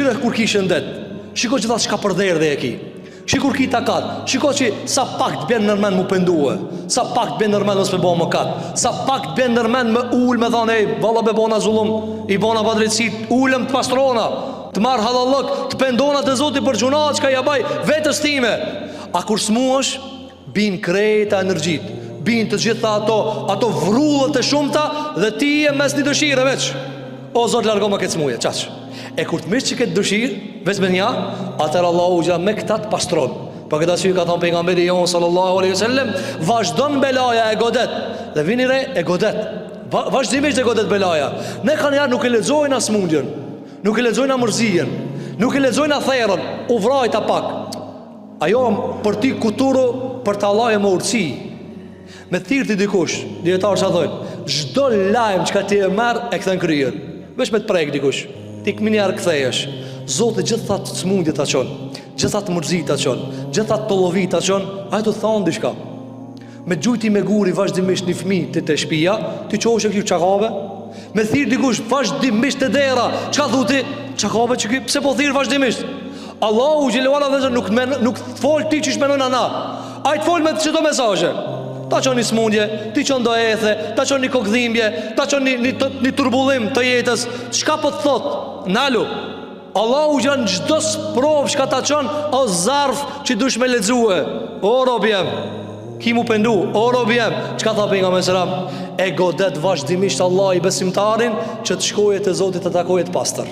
Shire kur ki shëndet, shiko që ta shka përdher dhe e ki, shikur ki takat, shiko që sa pak të bjen nërmen mu pëndue, sa pak të bjen nërmen mësë me bo më katë, sa pak të bjen nërmen me ullë me thane, valla be bona zullum, i bona padrecit, ullëm të pastrona, të marë halallëk, të pendona të zoti për gjunat, që ka jabaj vetës time. A kur smuash, bin krejta energjit, bin të gjitha ato vrullët e shumëta, dhe ti e mes një dëshire veç. O zot largo më këtë smuje, qaq. E kur të mishë që këtë dëshirë, veç me nja, atër Allahu gja me këta të pastron. Për këta që ka thonë pejgamberi jonë sallallahu alaihi wasallam, vazhdon belaja e godet. Dhe vini re e godet, vazhdimisht e godet belaja. Ne kanë jarë nuk e lexojnë as smundjen, nuk e lexojnë mërzien, nuk e lexojnë therrën, u vrajta pak. Ajo për ti kuturu, për të Allah e më urësi. Me thirë të dikush, djetarë që thojnë, çdo lajmë që ka ti e merë, e këthen kryën. Vesh me të prejkë dikush, ti këminjarë këthejesh. Zotë gjithat të smundit të qonë, gjithat të mërzit të qonë, gjithat të lovit të qonë, a e të thonë dishka. Me gjujti me guri vazhdimisht një fmi të shpia, ti qohë që kjo qakave. Me thirë dikush vazhdimisht të dera, që ka thuti, qakave që kjo, pse po thirë vazhdimisht? Allahu gjelluala dhe zërë nuk të folë ti që shmenojnë ana. A i të folë me të qëto mesazhe. Ta qonë një smundje, ti qonë do ethe, ta qonë një kokdhimbje, ta qonë një turbullim të jetës. Qka po të thotë? Nalu. Allahu gjanë gjdo sprov shka ta qonë o zarf që dush me lexue. O robjem, ki mu pendu, o robjem. Qka tha për nga me sëram? E godet vazhdimisht Allah i besimtarin që të shkojet e Zotit të takojet pastor.